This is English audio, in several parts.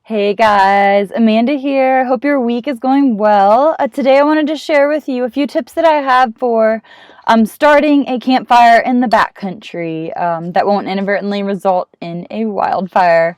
Hey guys, Amanda here. Hope your week is going well. Today I wanted to share with you a few tips that I have for starting a campfire in the backcountry that won't inadvertently result in a wildfire.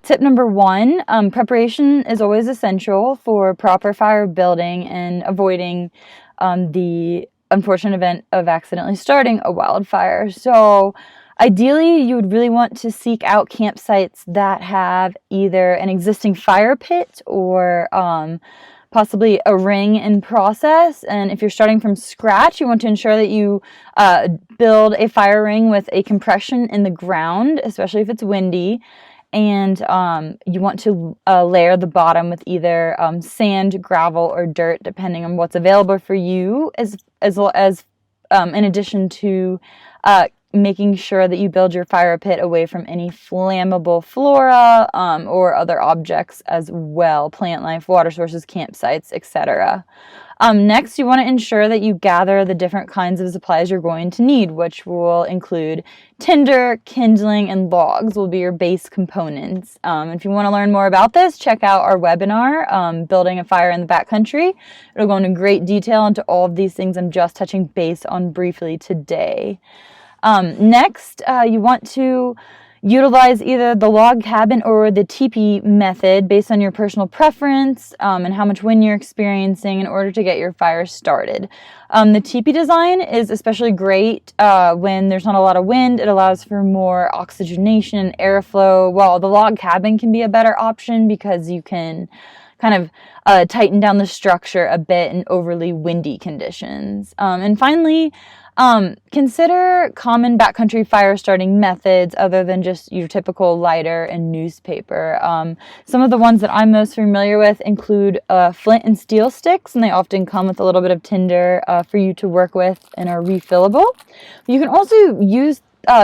Tip number one, preparation is always essential for proper fire building and avoiding the unfortunate event of accidentally starting a wildfire. So ideally, you would really want to seek out campsites that have either an existing fire pit or possibly a ring in process. And if you're starting from scratch, you want to ensure that you build a fire ring with a compression in the ground, especially if it's windy. And you want to layer the bottom with either sand, gravel, or dirt, depending on what's available for you, as well as in addition to making sure that you build your fire pit away from any flammable flora or other objects as well, plant life, water sources, campsites, etc. Next, you want to ensure that you gather the different kinds of supplies you're going to need, which will include tinder, kindling, and logs will be your base components. If you want to learn more about this, check out our webinar, Building a Fire in the Backcountry. It'll go into great detail into all of these things I'm just touching base on briefly today. Next, you want to utilize either the log cabin or the teepee method based on your personal preference and how much wind you're experiencing in order to get your fire started. The teepee design is especially great when there's not a lot of wind. It allows for more oxygenation and airflow, while the log cabin can be a better option because you can kind of tighten down the structure a bit in overly windy conditions. And finally, consider common backcountry fire starting methods other than just your typical lighter and newspaper. Some of the ones that I'm most familiar with include flint and steel sticks, and they often come with a little bit of tinder for you to work with and are refillable. You can also use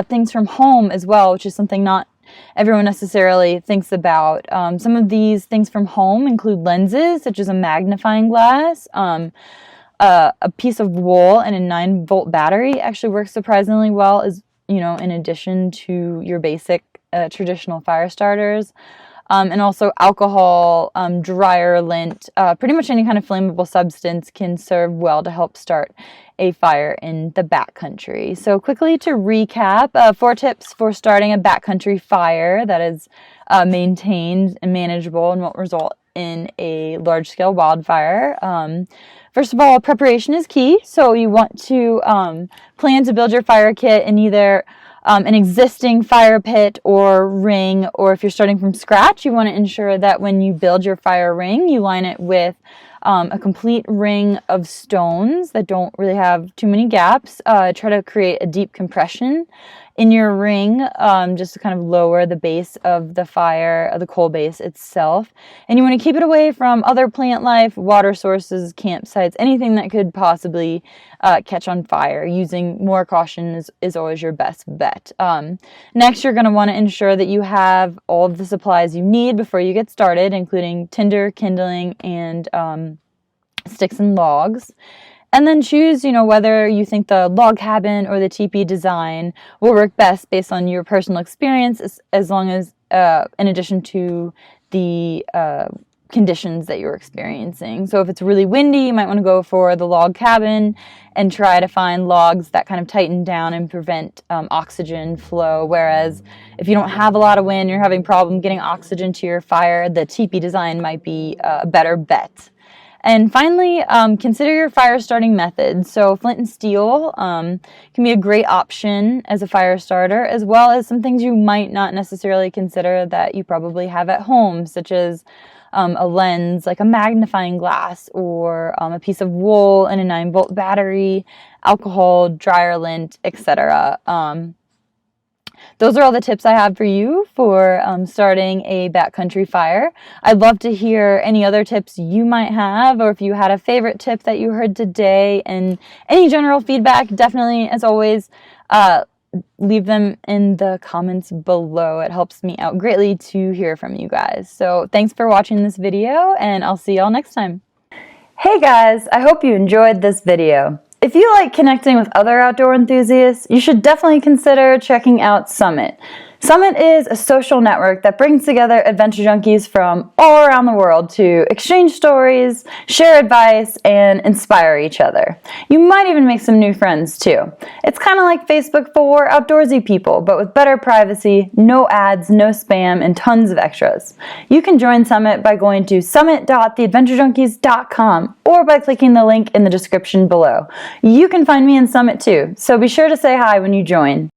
things from home as well, which is something not everyone necessarily thinks about. Some of these things from home include lenses, such as a magnifying glass, a piece of wool, and a 9-volt battery actually works surprisingly well, as in addition to your basic traditional fire starters. And also alcohol, dryer lint, pretty much any kind of flammable substance can serve well to help start a fire in the backcountry. So quickly to recap, 4 tips for starting a backcountry fire that is maintained and manageable and won't result in a large-scale wildfire. First of all, preparation is key. So you want to plan to build your fire kit in either an existing fire pit or ring, or if you're starting from scratch, you want to ensure that when you build your fire ring, you line it with a complete ring of stones that don't really have too many gaps. Try to create a deep compression in your ring just to kind of lower the base of the fire, the coal base itself. And you want to keep it away from other plant life, water sources, campsites, anything that could possibly catch on fire. Using more caution is always your best bet. Next, you're going to want to ensure that you have all of the supplies you need before you get started, including tinder, kindling, and sticks and logs. And then choose, whether you think the log cabin or the teepee design will work best based on your personal experience, as long as, in addition to the conditions that you're experiencing. So if it's really windy, you might want to go for the log cabin and try to find logs that kind of tighten down and prevent oxygen flow. Whereas if you don't have a lot of wind, you're having problem getting oxygen to your fire, the teepee design might be a better bet. And finally, consider your fire starting methods. So flint and steel can be a great option as a fire starter, as well as some things you might not necessarily consider that you probably have at home, such as a lens, like a magnifying glass, or a piece of wool and a 9-volt battery, alcohol, dryer lint, etc. Those are all the tips I have for you for starting a backcountry fire. I'd love to hear any other tips you might have, or if you had a favorite tip that you heard today, and any general feedback, definitely, as always, leave them in the comments below. It helps me out greatly to hear from you guys. So thanks for watching this video, and I'll see y'all next time. Hey guys, I hope you enjoyed this video. If you like connecting with other outdoor enthusiasts, you should definitely consider checking out Summit. Summit is a social network that brings together adventure junkies from all around the world to exchange stories, share advice, and inspire each other. You might even make some new friends too. It's kind of like Facebook for outdoorsy people, but with better privacy, no ads, no spam, and tons of extras. You can join Summit by going to summit.theadventurejunkies.com or by clicking the link in the description below. You can find me in Summit too, so be sure to say hi when you join.